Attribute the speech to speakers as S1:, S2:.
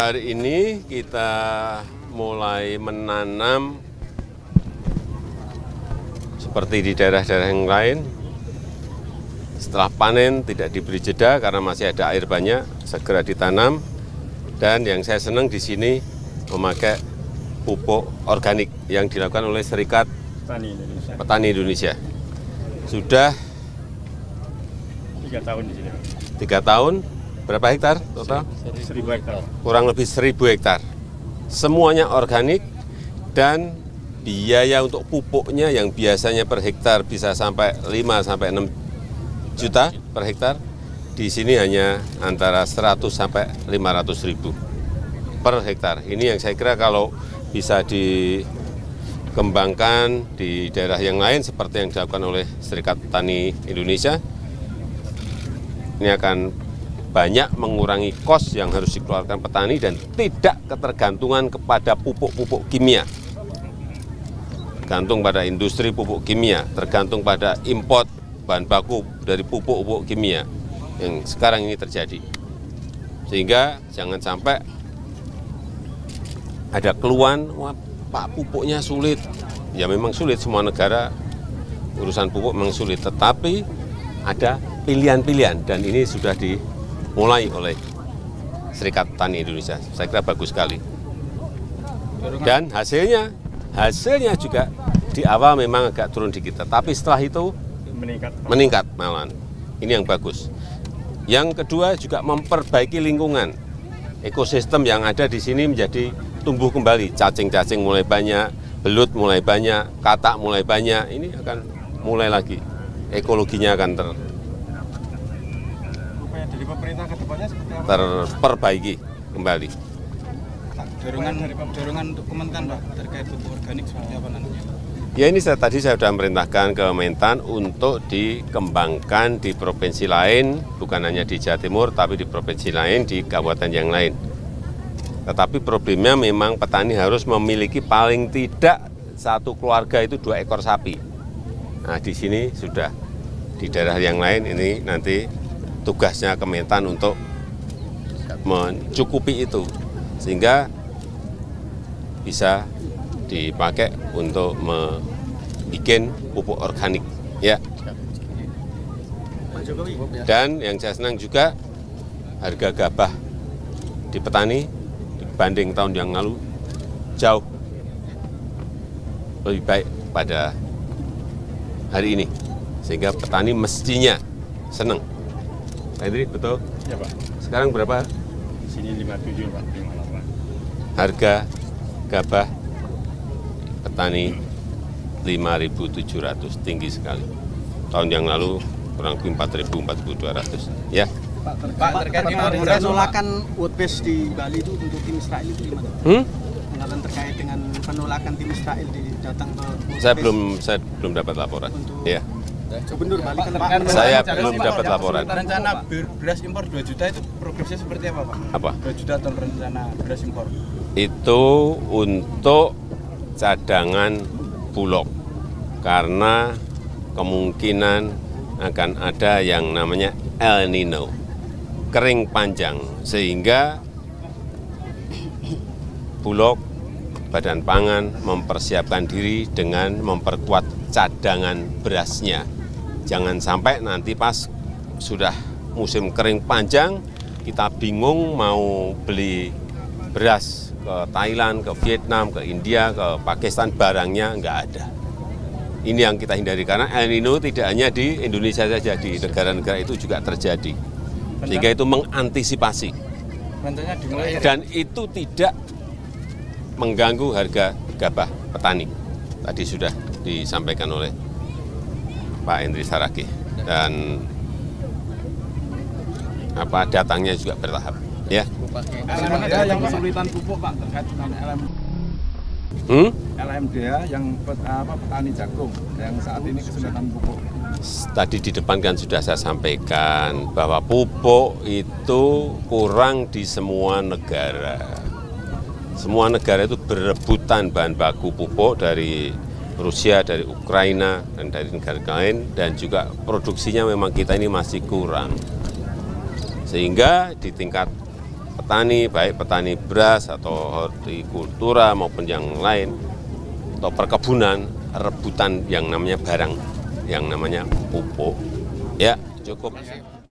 S1: hari ini kita mulai menanam seperti di daerah-daerah yang lain. Setelah panen tidak diberi jeda karena masih ada air banyak, segera ditanam. Dan yang saya senang di sini memakai pupuk organik yang dilakukan oleh Serikat Petani Indonesia. Sudah
S2: 3 tahun di sini.
S1: 3 tahun, berapa hektar total?
S2: 1.000 hektar.
S1: Kurang lebih 1.000 hektar. Semuanya organik dan biaya untuk pupuknya yang biasanya per hektar bisa sampai 5 sampai 6 juta per hektar, di sini hanya antara 100 sampai 500 ribu per hektar. Ini yang saya kira kalau bisa dikembangkan di daerah yang lain seperti yang dilakukan oleh Serikat Petani Indonesia, ini akan banyak mengurangi kos yang harus dikeluarkan petani dan tidak ketergantungan kepada pupuk-pupuk kimia. Tergantung pada industri pupuk kimia, tergantung pada import bahan baku dari pupuk-pupuk kimia yang sekarang ini terjadi. Sehingga jangan sampai ada keluhan, wah Pak pupuknya sulit. Ya memang sulit, semua negara urusan pupuk memang sulit, tetapi ada pilihan-pilihan dan ini sudah dimulai oleh Serikat Petani Indonesia. Saya kira bagus sekali. Dan hasilnya juga di awal memang agak turun dikit, tapi setelah itu meningkat malahan. Ini yang bagus. Yang kedua juga memperbaiki lingkungan. Ekosistem yang ada di sini menjadi tumbuh kembali. Cacing-cacing mulai banyak, belut mulai banyak, katak mulai banyak. Ini akan mulai lagi. Ekologinya akan
S2: Dari pemerintah ke depannya seperti apa?
S1: terperbaiki kembali.
S2: Dorongan untuk Kementan, Pak, terkait pupuk organik seperti apa nantinya?
S1: Ya ini tadi saya sudah merintahkan ke Mentan untuk dikembangkan di provinsi lain, bukan hanya di Jawa Timur, tapi di provinsi lain, di kabupaten yang lain. Tetapi problemnya memang petani harus memiliki paling tidak satu keluarga itu 2 ekor sapi. Nah di sini sudah, di daerah yang lain ini nanti tugasnya Kementan untuk mencukupi itu, sehingga bisa dipakai untuk membuat pupuk organik. Ya. Dan yang saya senang juga harga gabah di petani dibanding tahun yang lalu jauh lebih baik pada hari ini, sehingga petani mestinya senang. Pak Hendri, betul?
S2: Ya, Pak.
S1: Sekarang berapa?
S2: Di sini 57, Pak, 58.
S1: Harga gabah petani 5.700, tinggi sekali. Tahun yang lalu kurang lebih 4.000, 4.200. Ya.
S3: Pak, terkait penolakan WordPress di Bali itu untuk tim Israel itu gimana? Penolakan terkait dengan penolakan tim Israel datang ke WordPress.
S1: Saya belum dapat laporan. Ya.
S3: Gubernur Bali kan Pak.
S1: Saya belum dapat laporan.
S2: Rencana beras impor 2 juta itu progresnya seperti apa, Pak?
S1: Apa?
S2: 2 juta ton rencana beras impor.
S1: Itu untuk cadangan Bulog, karena kemungkinan akan ada yang namanya El Nino, kering panjang, sehingga Bulog, Badan Pangan mempersiapkan diri dengan memperkuat cadangan berasnya. Jangan sampai nanti pas sudah musim kering panjang, kita bingung mau beli beras ke Thailand, ke Vietnam, ke India, ke Pakistan, barangnya nggak ada. Ini yang kita hindari, karena El Nino tidak hanya di Indonesia saja, di negara-negara itu juga terjadi. Sehingga itu mengantisipasi. Dan itu tidak mengganggu harga gabah petani. Tadi sudah disampaikan oleh Pak Hendri Saragih. Dan datangnya juga bertahap. Ya.
S2: LMDA yang kesulitan pupuk, Pak, terkait dengan LMDA yang petani jagung yang saat ini kesulitan pupuk.
S1: Tadi di depan kan sudah saya sampaikan bahwa pupuk itu kurang di semua negara. Semua negara itu berebutan bahan baku pupuk dari Rusia, dari Ukraina, dan dari negara lain, dan juga produksinya memang kita ini masih kurang. Sehingga di tingkat petani, baik petani beras atau hortikultura maupun yang lain, atau perkebunan, rebutan yang namanya barang, yang namanya pupuk. Ya, cukup.